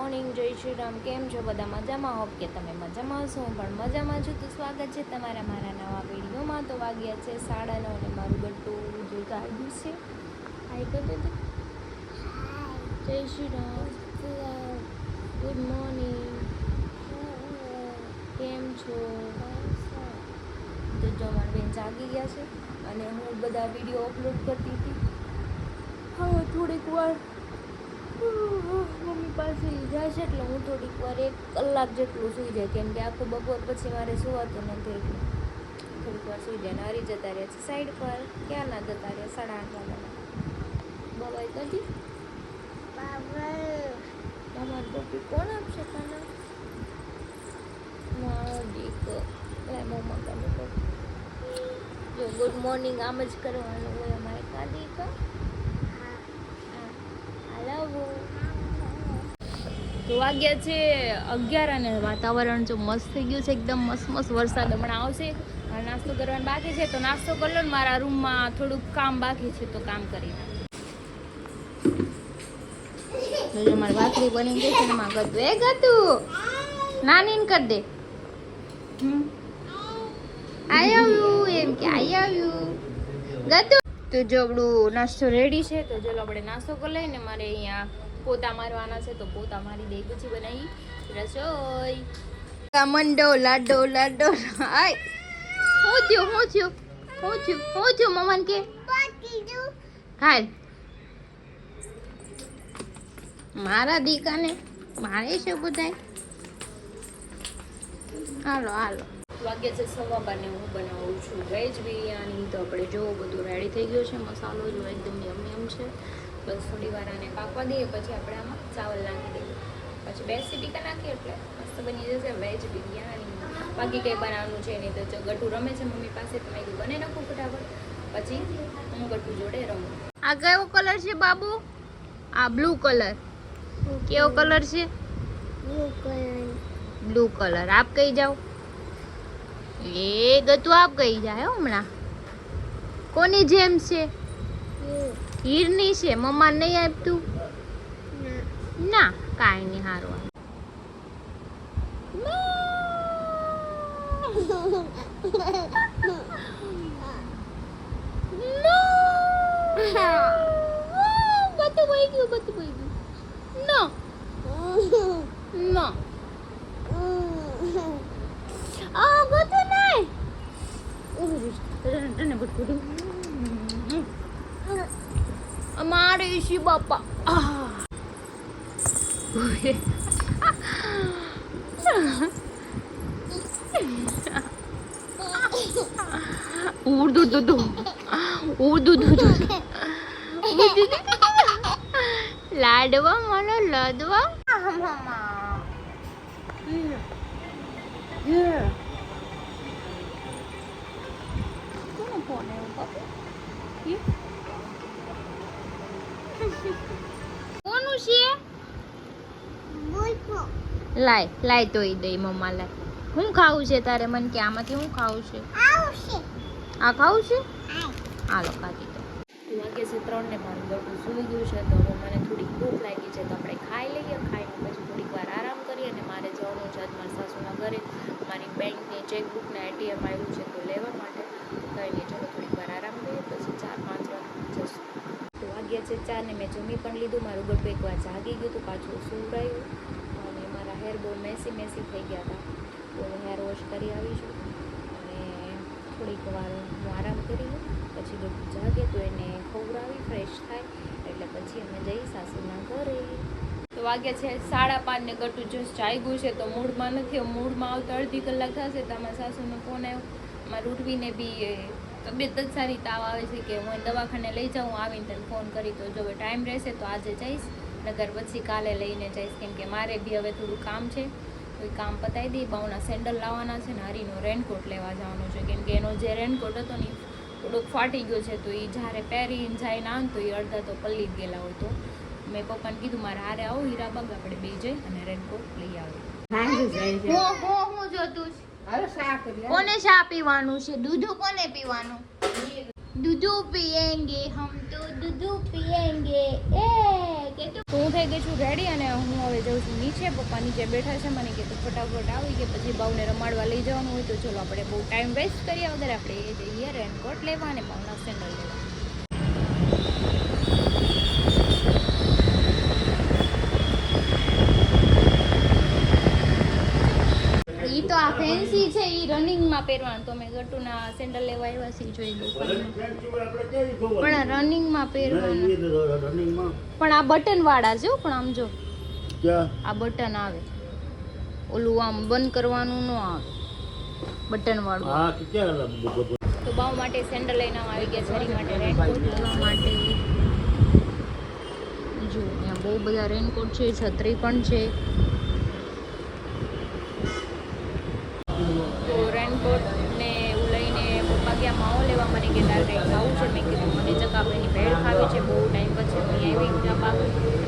Morning, જય શ્રી રામ. કેમ છો બધા? મજામાં? હોપ કે તમે મજામાં હશો. હું પણ મજામાં છું. તો સ્વાગત છે તમારા મારા નવા વિડીયોમાં. તો વાગ્યા છે 9:30 અને મારું ગટ્ટું જો જાગ્યું છે. હાય કહી દે. જય શ્રી રામ. Good morning. કેમ છો? તો જો મારી બેન જાગી ગયા છે અને હું બધા વિડીયો અપલોડ કરતી હતી. હવે થોડીક વાર મમ્મી પાસે જાય છે એટલે હું થોડીક વાર 1 કલાક જેટલું સૂઈ જાય, કેમ કે આખું બપોર પછી મારે સુવાતું નથી એટલે થોડીક વાર સૂઈ જાય. ને હરી જતા રહ્યા છે સાઈડ પર. ક્યાં ના જતા રહ્યા? 8:30 વાગ્યાના. બાબાએ કદી તમારી ટોપી કોણ આપશે તને? મારો દીકરો મમ્મા કાઢે ટોપી. જો ગુડ મોર્નિંગ આમ જ કરવાનું હોય અમારે. કાઢી તો તો વાગ્યા છે 11 અને વાતાવરણ જો મસ્ત થઈ ગયું છે, એકદમ મસ્ત મસ્ત. વરસાદ હમણાં આવશે. નાસ્તો કરવાનો બાકી છે તો નાસ્તો કરી લો ને. મારા રૂમમાં થોડુંક કામ બાકી છે તો કામ કરી નાખ. મારી ભાખરી બની ગઈ છે ને માં ગતું એ ગતું નાની કર દે. આઈ આવ્યું એમ કે આઈ આવ્યું ગતું. તો જો આપણું નાસ્તો રેડી છે તો ચલો આપણે નાસ્તો કરી લઈને. મારે અહીંયા પોતા મારવાના છે તો પોતા મારી દઈ પછી બનાવી રસોઈ. મંડો લાડો લાડો. આય હું થયું મમ્મન કે હાલ મારા દીકાને મારે છે બધાય. હાલો વાગ્યા છે 12:15 ને હું બનાવું છું વેજ બિરયાની. તો આપણે જો બધું રેડી થઈ ગયું છે. મસાલો જો એકદમ યમ છે. બસ થોડી વાર આને પાકવા દઈએ પછી આપણે આમાં ચાવલ નાખી દઈએ. પછી 2 સીટી નાખીએ એટલે મસ્ત બની જશે વેજ બિરયાની. બાકી કંઈ બનાવવાનું છે નહીં. તો ગટ્ટુ રમે છે મમ્મી પાસે તો મેં કીધું બને નાખું ફટાફટ. પછી હું ગટ્ટુ જોડે રમું. આ કયો કલર છે બાબુ? આ બ્લુ કલર. કેવો કલર છે? Blue colour. આપ કઈ જાઓ એ ગતું આપ કઈ જાય હમણાં. કોની જેમ છે? હીરની છે. મમ્મા નહીં આપતું ના કાંઈ નહીં. હારું બધું બોઈ ગયું નો આ બધું નહીં. અમારે શી બાપા લાડવા મને લડવા કોનું છે? લાય તો દઈ મમ્મા લાય. શું ખાવું છે તારે? મને કે આમાંથી શું ખાવું છે? આ ખાવું છે? હાલો ખાતી તો. વાગે છે 3 ને મારું ગટું સૂઈ ગયું છે તો મને થોડીક ભૂખ લાગી છે તો આપણે ખાઈ લઈએ. ખાઈને પછી થોડીક વાર આરામ કરીએ. અને મારે જવાનું છે મારા સાસુના ઘરે. મારી બેંકની ચેકબુક ને ATM આવ્યું છે તો લેવા માટે. કંઈ નહીં, ચલો થોડીક વાર આરામ કરીએ પછી 4-5 વાગે જશું. તો વાગ્યા છે 4 ને મેં જમી પણ લીધું. મારું ગટું એકવાર જાગી ગયું હતું, પાછું સૂવડાયું. અને મારા હેર બહુ મેસી થઈ ગયા હતા તો હેર વોશ કરી આવી છું. અને થોડીક વાર હું આરામ કરી લઉં પછી ગટું જાગે તો એને ખવડાવી ફ્રેશ થાય એટલે પછી અમે જઈ સાસુના ઘરે. તો વાગ્યા છે 5:30 ને ગટું જસ્ટ જાગ્યું છે તો મૂડમાં નથી. મૂડમાં આવતા અડધી કલાક થશે તો અમારા સાસુનો ફોન આવ્યો. અમારે ઉઠવીને બી તબિયત જ સારી તાવ આવે છે કે હું દવાખાને લઈ જાઉં. આવીને તને ફોન કરી તો જો ટાઈમ રહેશે તો આજે જઈશ, નગર પછી કાલે લઈને જઈશ. કેમ કે મારે બી હવે થોડું કામ છે તો એ કામ પતાવી દઈ. બાઉના સેન્ડલ લાવવાના છે ને હરીનો રેનકોટ લેવા જવાનો છે. કેમ કે એનો જે રેનકોટ હતો ને થોડોક ફાટી ગયો છે તો એ જ્યારે પહેરીને જાય ના તો એ અડધા તો પલ્લી જ ગયેલા હોય. તો મેં પપ્પાને કીધું મારે હારે આવો હીરાબાગ, આપણે બે જઈ અને રેનકોટ લઈ આવીએ. હું જોતું કોને ચા પીવાનું છે? દૂધ કોને પીવાનું? દૂધ પીએંગે હમ તો દૂધ પીએંગે. એ કે તો હું થઈ થઈ ગઈ છું રેડી અને હું હવે જાઉં છું નીચે. પપ્પા નીચે બેઠા છે, મને કે તું ફટાફટ આવી કે પછી બાઉને રમાડવા લઈ જવાનું હોય તો ચલો આપણે બહુ ટાઈમ વેસ્ટ કર્યા વગર આપણે એ જઈએ રેનકોટ લેવા અને બાઉના સેન્ડલ લેવા. ઈ તો આ ફેન્સી છે, ઈ રનિંગમાં પહેરવાનું. તો મેં ગટુના સેન્ડલ લેવા આવ્યા છીએ, જોઈ લો. પણ રનિંગમાં પહેરવાનું, પણ આ બટન વાળા છે. પણ આમ જો આ બટન આવે, ઓલું આમ બંધ કરવાનું ન આવે, બટન વાળું. તો બાવ માટે સેન્ડલ લઈને આવી ગયા, છરી માટે રેનકોટ લેવા માટે. જો અહીંયા બહુ બધા રેનકોટ છે, છત્રી પણ છે. તો રેનકોટ ને એવું લઈને પપ્પા ગયા માવો લેવા. મને કે તારે કંઈ ખાવું છે? મેં કીધું મને ચકાભાઈની ભેળ ખાવી છે, બહુ ટાઈમ પછી અહીં આવી ચપા.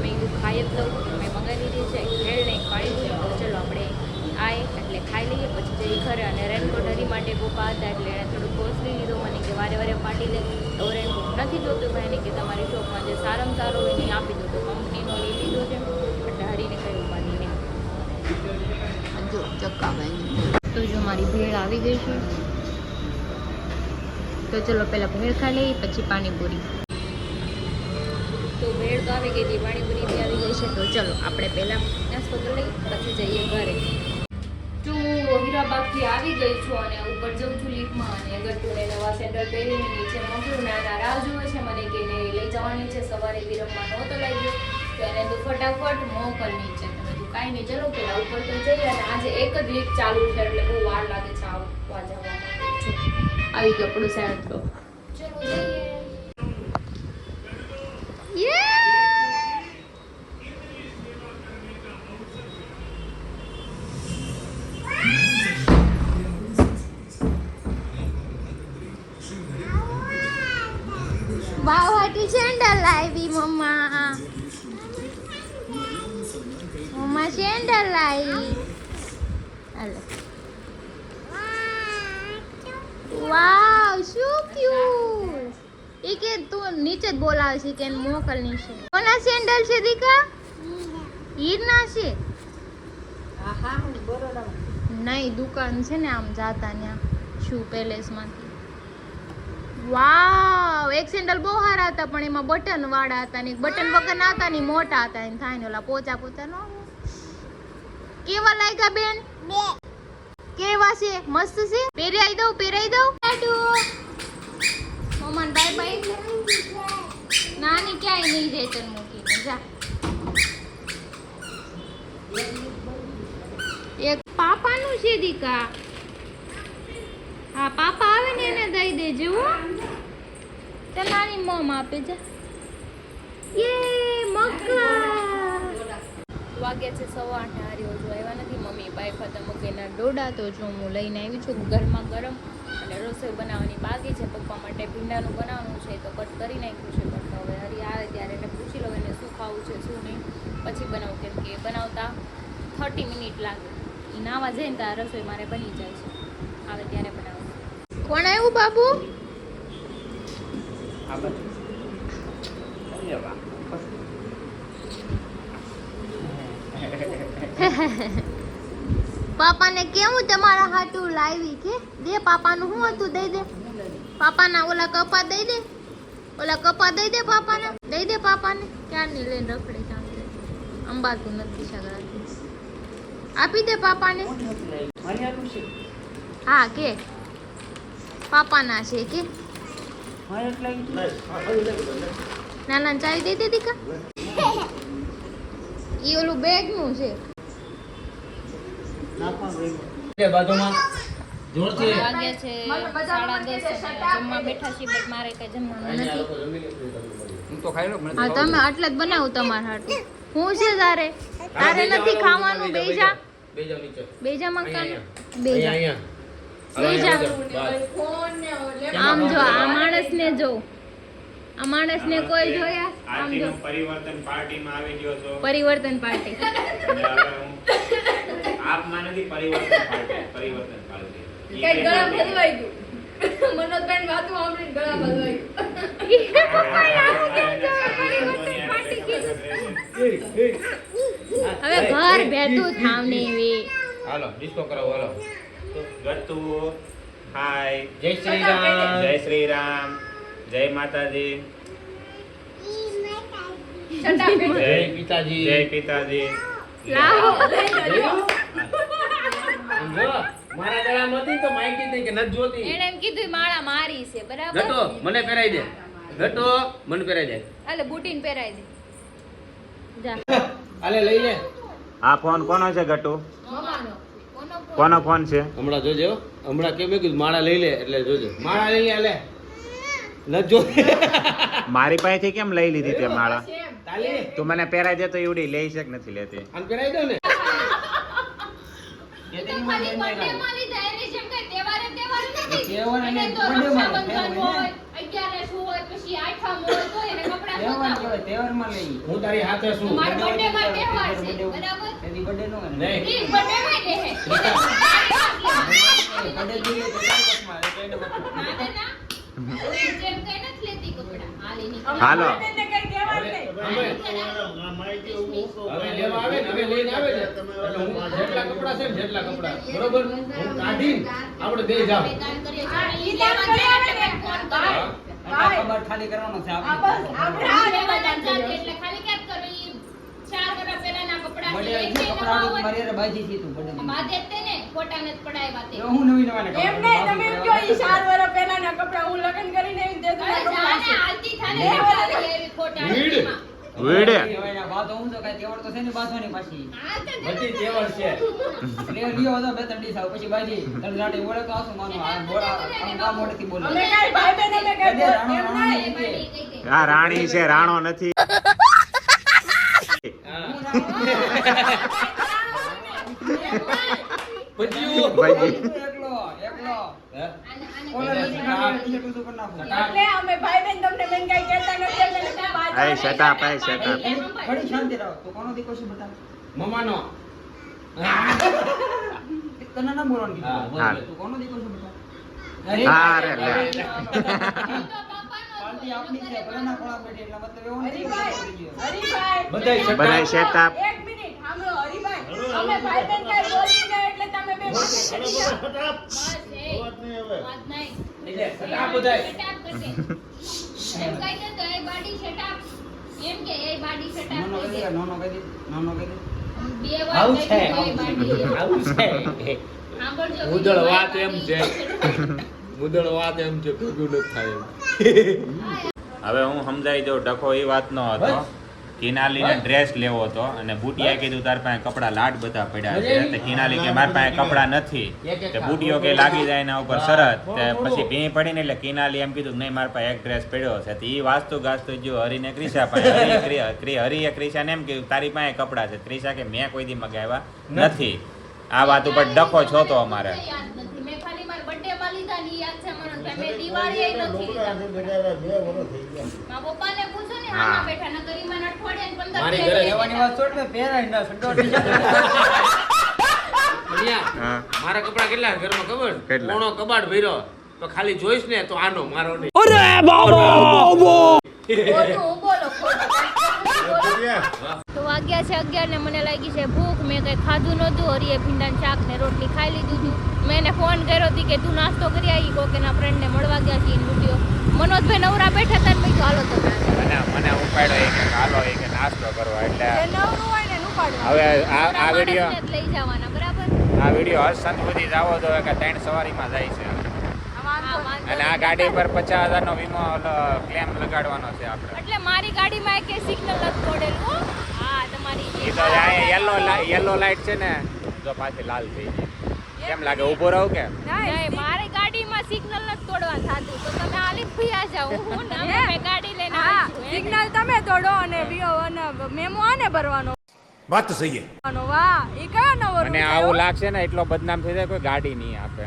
મેં કીધું ખાઈ જ લઉં, મેં મંગાવી લીધી છે ભેળ નહીં ખાઈ લીધી. તો ચલો આપણે આય એટલે ખાઈ લઈએ પછી જઈ ઘરે. અને રેનકોટ હરી માટે પપ્પા હતા એટલે એણે થોડું કોસ્ટલી લીધો. મને કે વારે વારે પાડી લે તો રેનકોટ નથી જોતું ભાઈને કે તમારી શોપમાં જે સારામાં સારો હોય નહીં આપી દો. તો કંપનીનો લઈ લીધો છે એટલે હરીને કઈ ઉપાડી નહીં. જો ચક્કાભાઈ તો જો મારી ભેળ આવી ગઈ છે. તો ચલો પહેલાં ભેળ ખાઈ લઈએ પછી પાણીપુરી. તો ભેળ તો આવી ગઈ હતી, પાણીપુરી બી આવી ગઈ છે. તો ચલો આપણે પહેલાં નાસ્તો કરી લઈએ પછી જઈએ ઘરે. તો હું હીરાબાગથી આવી ગઈ છું અને ઉપર જઉં છું લિફ્ટમાં. અને ગટ્ટુને નવા સેન્ડલ પહેરીને નીચે મોકલું. નાના રાહ જુએ છે મને કે એને લઈ જવાની છે. સવારે બી રમવા નહોતો લાગ્યો તો એને તો ફટાફટ મોકલ નીચે. કાંઈ નહીં, ચલો પેલા ઉપર તો જઈએ. અને આજે એક જ લિફ્ટ ચાલુ છે એટલે બહુ વાર લાગે છે આવવા જવામાં. આવી ગયો આપણું સાઈડ. તો ચલો જઈએ. વાવાટી સેન્ડલ લાવી મમ્મા. મમ્મા સેન્ડલ લાવી. હાલો. વાવ શું ક્યુટ. એ કે તું નીચે જ બોલાવે છે કે મોકલ નીચે. કોના સેન્ડલ છે દીકા? હીરના છે? નહીં, દુકાન છે ને આમ જાતા ત્યાં શૂ પેલેસમાંથી. વાવ, એક સેન્ડલ બહુ સારા હતા પણ એમાં બટન વાળા હતા ને બટન વગરના હતા ને મોટા હતા. એને થાય ને ઓલા પોચા પોચા નો. કેવા લાગ્યા બેન? કેવા છે? મસ્ત છે. પહેરાઈ દઉં પહેરાઈ દઉં. મમ્મા બાય બાય. નાની ક્યાંય નહીં જાય તને મૂકીને જા. એક પાપાનું છે દીકા. હા પાપા આવે ને એને દઈ દેજે હો. તે નાની મમ આપે જા. યે મક્કા. વાગ્યા છે 8:15. હાર્યો જો આવ્યા નથી. મમ્મી બાય ફાતા મકઈના ડોડા તો જો હું લઈને આવી છું ગરમા ગરમ. અને રસોઈ બનાવવાની બાકી છે. પપ્પા માટે ભીંડાનું બનાવવાનું છે તો કટ કરી નાખ્યું છે. પણ હવે હરી આવે ત્યારે એને પૂછી લઉં એને શું ખાવું છે શું નહીં, પછી બનાવું. કેમ કે બનાવતા 30 મિનિટ લાગે. એ નાવા જઈને ત્યાં રસોઈ મારે બની જાય છે. આવે ત્યારે બનાવું. કોણ આવ્યું બાબુ? પાપાને કેવું તમારા હાટું લાવી કે દે. પાપાનું શું હતું? દઈ દે પાપાના ઓલા કપા દઈ દે. ઓલા કપા દઈ દે પાપાના. દઈ દે પાપાને. ક્યારની લઈને રખડે ચાલશે. અંબાતું નથી સગડાથી. આપી દે પાપાને. હા કે પાપાના છે કે નાના ચાવી દઈ દે દીકા. ઈ ઓલું બેગ નું છે. બાજુમાં જોરથી વાગ્યા છે 10:30. જમવા બેઠા છીએ બટ મારે કઈ જમવાનું નથી. હું તો ખાઈ લઉં. હા તમે આટલે જ બનાવું તમારા હાટુ. હું છે તારે નથી ખાવાનું. બેજા નીચે બેજા મકાન બેજા બેજા. આમ જો આ માણસને જો. આ માણસને કોઈ જોયા? આમ જો પરિવર્તન પાર્ટીમાં આવી ગયો છો. પરિવર્તન પાર્ટી. આપમાં નથી પરિવર્તન પાર્ટી. પરિવર્તન પાર્ટી. કઈ ગળા ભરવાઈ ગયું. મનોજબેન વાતો સાંભળીને ગળા ભરવાઈ ગયું. પરિવર્તન પાર્ટી કીધું હવે ઘર ભેતું થાવને વે હાલો ડિસ્કો કરાવો હાલો ગટ્ટુ હાય જય શ્રી રામ જય શ્રી રામ જય માતાજી જય પિતાજી જય પિતાજી લાવો જો મારા ગળામાં હતી તો માહિતી થઈ કે નથી જોતી એને એમ કીધું માળા મારી છે બરાબર ગટો મને પહેરાઈ દે ગટો મને પહેરાઈ દે હાલે બુટીને પહેરાઈ દે જા હાલે લઈ લે આ ફોન કોનો છે ગટ્ટુ મમ્માનો કોનો ફોન? કોનો ફોન છે હમણાં જોજો હમણાં કેમ કીધું માળા લઈ લે એટલે જોજો માળા લઈ લે હાલે નથી જોતી મારી પાસેથી કેમ લઈ લીધી તે માળા તાલી તું મને પહેરાઈ દે તો એવડી લઈ છે કે નથી લેતી આમ પહેરાઈ દો ને એ તો ખાલી બર્થડેમાં લીધા, એને જેમ કઈ તહેવારે નથી. તહેવાર એને એને તો બર્થડેમાં રક્ષાબંધન હોય. હોય, 11સ હોય, પછી આઠમ હોય તો એને કપડાં નહોતા હોય. હું તારી હાથે છું મારો બર્થડેમાં તહેવાર છે, બરાબર? નહીં ઈ બર્થડેમાં લે હે. ના, ના. જેમ કઈ નથી લેતી કપડાં. હાલ એની હાલો હવે લેવા આવે ને હવે લઈને આવે ને એટલે હું જેટલા કપડા છે ને જેટલા કપડા બરોબર હું કાઢીને આપણે બે જાવ વેચાણ કરીએ છીએ. ઈ લેવા જાય એટલે મેં ફોન કર્યો. લેવા જાય એટલે ખાલી ક્યાં કરો? ઈ 4 વર્ષ પહેલાના કપડાં છે. એક નવા હોય. માથે જ તે ને ખોટા નથી પડાવ્યા તે. એમ નહીં, તમે એમ કહો, ઈ 4 વર્ષ પહેલાના કપડાં હું લગ્ન કરીને આવીને તે અરે જૂના જાને કપડાં છે. હાલતી થાને એટલા એવી ખોટા ભીડ. નથીમાં. વીડે હા તો બધી તહેવાર છે અમે કાંઈ ભાઈ બહેન અમે કાંઈ બોલ- એમ નહીં. આ રાણી છે રાણો નથી ભજીયું. ભાઈ એટલે અમે ભાઈ બહેન તમને બેન કાંઈ કહેતા નથી, એટલે તમે બાજુ એ શેતાપ એ શેતાપ મમ્માનો હા રે લે હરીભાઈ, બધાય શેતાપ એક મિનિટ સાંભળો હરીભાઈ, અમે ભાઈ બહેન કાંઈ બોલીએ નહીં, એટલે તમે બે બસ એ વાત નહીં. આ બધાય સેટઅપ કરજે. એમ કહી દે તો એ બાડી સેટઅપ. એમ કે એ બાડી સેટઅપ કરી દે. બે વાર આવું કહી છે દીધું એ બાડી. આવું છે સાંભળજો, ઉદળ બીજી વાત બાડી એમ છે મુદળ વાત એમ છે ભેગું નથી થાય હવે હું સમજાઈ દઉં ડખો એ વાતનો હતો કિનાલીને ડ્રેસ લેવો હતો અને બુટિયાએ કીધું તાર પાસે કપડા લાડ બધા પડ્યા છે તો કિનાલી કે મારી પાસે કપડા નથી તે બુટિયો કે લાગી જાય એના ઉપર શરત તે પછી ભીં પડીને એટલે કિનાલી એમ કીધું નહીં મારા પાસે એક ડ્રેસ પડ્યો છે તો એ વાસ્તુ ગાસ્તુ જો હરીને ક્રિશા પાસે હરીએ ક્રિશાને એમ કીધું તારી પાસે કપડા છે ક્રિશા કે મેં કોઈ દી મગાવ્યા નથી આ વાત ઉપર ડખો છો તો અમારે યાદ નથી. મેં ખાલી મારા બર્થડેમાં લીધા ને ઈ યાદ છે મને. મેં દિવાળીએ નથી લીધા. મારા પપ્પાને પૂછો ને હા. આમાં બેઠા નકર ઈ મને અઠવાડિયાને 15 મારી દિવસ ઘરે બનિયા, હા મારા કપડા કેટલા છે ઘરમાં ખબર કેટલા? કોણો કબાટ ભર્યો તો ખાલી જોઈશ ને તો આનો મારો નહીં ખોટું હું બોલો ખોટું. તો વાગ્યા છે 11 ને મને લાગી છે ભૂખ. મેં કઈ ખાધું નહોતું. હરીએ ભીંડાનું શાક ને રોટલી ખાઈ લીધું હતું. મેં એને ફોન કર્યો હતી કે તું નાસ્તો કરી આવી કોકેના ફ્રેન્ડને મળવા ગયા છે વિડીયો. મનોજભાઈ નવરા બેઠા હતા ને મેં કીધું હાલો તો મને ઉપાડ્યો એ કે હાલો એ કે નાસ્તો કરવા એટલે જે નવરું હોય ને એનું પાડવું. હવે આ વિડીયો લઈ જવાના બરાબર. આ વિડીયો હસન સુધી જાવો તો કે 3 સવારીમાં જાય છે હા, વાંધો અને આ ગાડી પર 50,000 નો વીમો ક્લેમ લગાડવાનો છે આપણે એટલે મારી ગાડીમાં એક સિગ્નલ નથી તોડેલું હો. હા તમારી એ તો યલો લાઈટ છે ને જો પાછી લાલ થઈ ગઈ કેમ લાગે ઊભો રહું કે નહીં, મારી ગાડીમાં સિગ્નલ નથી તોડવા થાતું તો તમે આલી ભૂયા જાવ. હું ના મેં ગાડી લઈને હા, આવી છું. સિગ્નલ તમે તોડો અને મેમો આને ભરવાનો. વાત તો સહી है વાહ, ઈ કયો નવો અને rule આવું છે? લાગશે ને એટલો બદનામ થઈ જાય કોઈ ગાડી નહીં આપે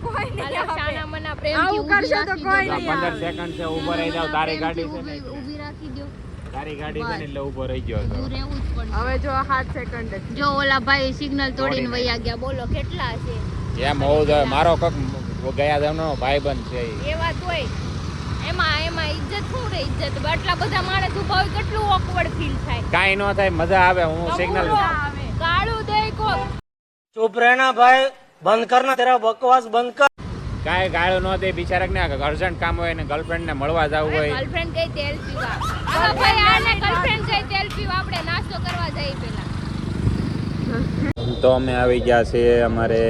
કોઈ નહીં હાલો, આપે. શાનામાના પ્રેમથી આવું ઊભી કરશો તો રાખી કોઈ દો. નહીં 15 સેકન્ડ છે ઊભો રહી જાવ તારી ગાડી છે ને ઊભી રાખી દો. તારી ગાડી છે ને એટલે ઊભો રહી ગયો હતો ઊભું રહેવું જ પડશે. હવે જો 7 સેકન્ડ જ. જો ઓલા ભાઈ સિગ્નલ તોડીને તોડીને. વયા ગયા. બોલો કેટલા છે એમ હોવું જોઈએ મારો કોક ગયા જમનો ભાઈબંધ છે ઈ. એ વાત હોય એમાં ઇજ્જત શું રે ઇજ્જત આટલા બધા માણસ ઉભા હોય કેટલું ઓકવર્ડ ફીલ થાય કાંઈ ન થાય, મજા આવે. હું સિગ્નલ ગાળું દે કો चुप रहना भाई, बंद करना तेरा बकवास बंद कर. કાંઈ ગાળું ન દે બિચારાક ને. અર્જન્ટ કામ હોય ને ગર્લફ્રેન્ડ ને મળવા જવું હોય. ગર્લફ્રેન્ડ કઈ તેલ પીવા હવે ભાઈ આને ગર્લફ્રેન્ડ કઈ તેલ પીવા આપણે નાસ્તો કરવા જઈએ પેલા. તો અમે આવી ગયા છીએ અમારે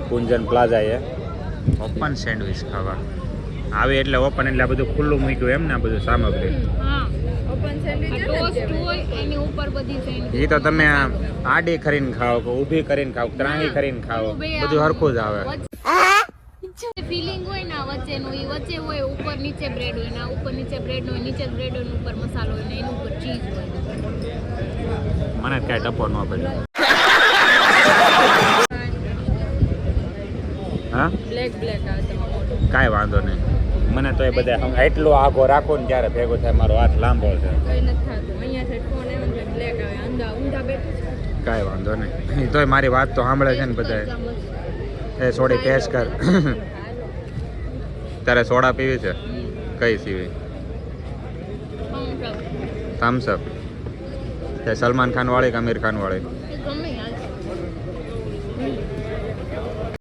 કુંજન પ્લાઝાએ ઓપન સેન્ડવિચ ખાવા. આવે એટલે ઓપન એટલે આ બધું ખુલ્લું મૂક્યું એમ ને આ બધું સામગ્રી. હા ઓપન સેન્ડવિચ ટોસ્ટ હોય એની ઉપર બધી સેન્ડવિચ. એ તો તમે આડી કરીને ખાઓ કે ઊભી કરીને ખાઓ ત્રાહી કરીને ખાઓ બધું હરખું જ આવે. ફીલિંગ હોય ને વચ્ચેનું એ વચ્ચે હોય ઉપર નીચે બ્રેડ હોય ને ઉપર નીચે બ્રેડ હોય નીચે બ્રેડ હોય ઉપર મસાલો હોય ને એની ઉપર ચીઝ હોય. મને કાંઈ ટપો ન પડ્યો. હા બ્લેક આવે તમારો કાંઈ વાંધો નહીં. મને તો એ બધા એટલો આગો રાખો ને ત્યારે ભેગો થાય. મારો હાથ લાંબો છે. કઈ નથી થતું અહીંયા થી ફોન આવે ને બ્લેક આવે ઊંધા બેઠું છે. કાંઈ વાંધો નહીં. તોય મારી વાત તો સાંભળે છે ને બધા. એ સોડી ટેસ્ટ કર. તારે સોડા પીવી છે? કઈ સીવી? થમ્સ અપ. તે સલમાન ખાન વાળી કે આમિર ખાન વાળી?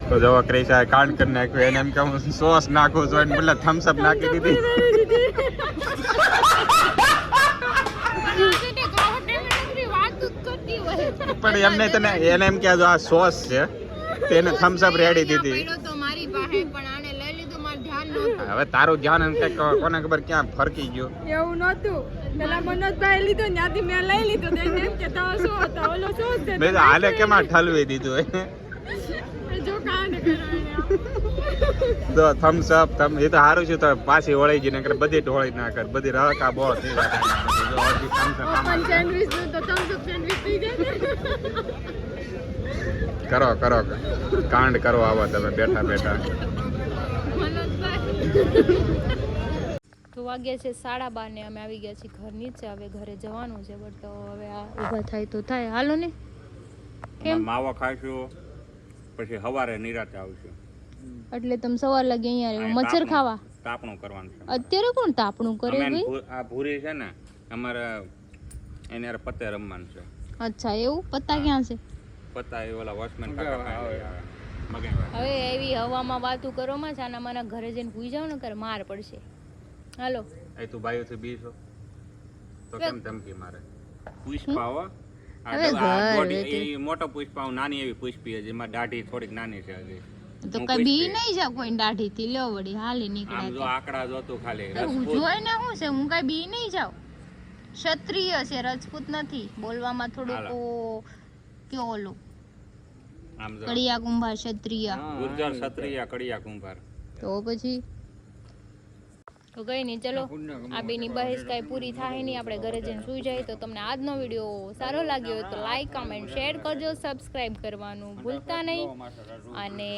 તો જવા ક્રિશા કાંડ કરી નાખ્યું. એને એમ કે હું સોસ નાખું છું એટલે બદલે થમ્સ અપ નાખી દીધી. પણ એમને તને એને એમ કે આ સોસ છે તેને થમ્સ અપ રેડી દીધી. હવે તારું ધ્યાન એમ કે કોને ખબર ક્યાં ફરકી ગયું. એવું નહોતું. પેલા મનોજભાઈ લીધો ત્યાંથી મેં લઈ લીધો તો એને એમ કે તો શું હતો ઓલો શું છે મેં તો હાલે કેમાં ઠલવી દીધું હે. જો કાંડ કરાય તો થમ્સ અપ એ તો સારું છે. તો પાછી વળી ગઈ નકર બધી ઢોળી ના કર બધી રકા બહુ થઈ જાય. ઓપન સેન્ડવિચ નું તો થમ્સ અપ સેન્ડવિચ થઈ જાય. કરો કાંડ કરો આવા તમે બેઠા બેઠા. તો વાગ્યા છે 12:30 ને અમે આવી ગયા છીએ ઘર નીચે. હવે ઘરે જવાનું છે બટ હવે આ ઊભા થાય તો થાય. હાલો ને કેમ માવો ખાઈશું પછી સવારે નિરાતે આવશું. એટલે તમે સવાર લાગી અહીંયા રહ્યો મચ્છર ખાવા? તાપણું કરવાનું છે અત્યારે કોણ તાપણું કરે ભાઈ? આ ભૂરી છે ને અમારે એને યાર પત્તે રમવાનું છે. અચ્છા એવું? પત્તા ક્યાં છે? પત્તા એ ઓલા વોચમેન હવે એવી હવામાં વાતું કરો માં છાના માના ઘરે જઈને ભૂઈ જાવ ને કરે માર પડશે. હાલો એ તું બાયુથી બી છો તો કેમ ધમકી મારે? પુષ્પા હો. હવે ઘર એ મોટો પુષ્પા નાની એવી પુષ્પી છે જેમાં દાઢી થોડીક નાની છે હજી. તો કઈ બી નહીં જા કોઈ દાઢી થી લ્યો વળી હાલી આમ નીકળે. જો આંકડા જોતું ખાલી હું જોઈને શું છે હું કઈ બી નહીં જાઉં. ક્ષત્રિય છે રજપૂત નથી. બોલવામાં થોડુંક કયો ઓલું આમ જો કડિયા કુંભાર ક્ષત્રિય ગુર્જર ક્ષત્રિય કડિયા કુંભાર. તો પછી તો કઈ નહીં ચલો આ બેની બહેસ કાંઈ પૂરી થાય નહીં. આપણે ઘરે જઈને સુઈ જાય. તો તમને આજનો વિડીયો સારો લાગ્યો હોય તો લાઈક કમેન્ટ શેર કરજો. સબસ્ક્રાઈબ કરવાનું ભૂલતા નહીં. અને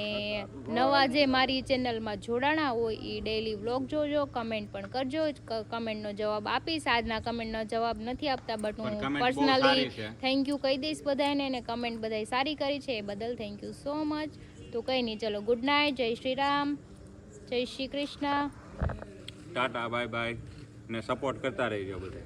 નવા જે મારી ચેનલમાં જોડાણા હોય એ ડેઈલી વ્લોગ જોજો. કમેન્ટ પણ કરજો. કમેન્ટનો જવાબ આપીશ. આજના કમેન્ટનો જવાબ નથી આપતા બટ હું પર્સનલી થેન્ક યુ કહી દઈશ બધાને. અને કમેન્ટ બધાય સારી કરી છે એ બદલ થેન્ક યુ સો મચ. તો કંઈ નહીં ચલો ગુડ નાઇટ. જય શ્રી રામ, જય શ્રી કૃષ્ણ. ટાટા બાય બાય ને સપોર્ટ કરતા રહેજો બધા.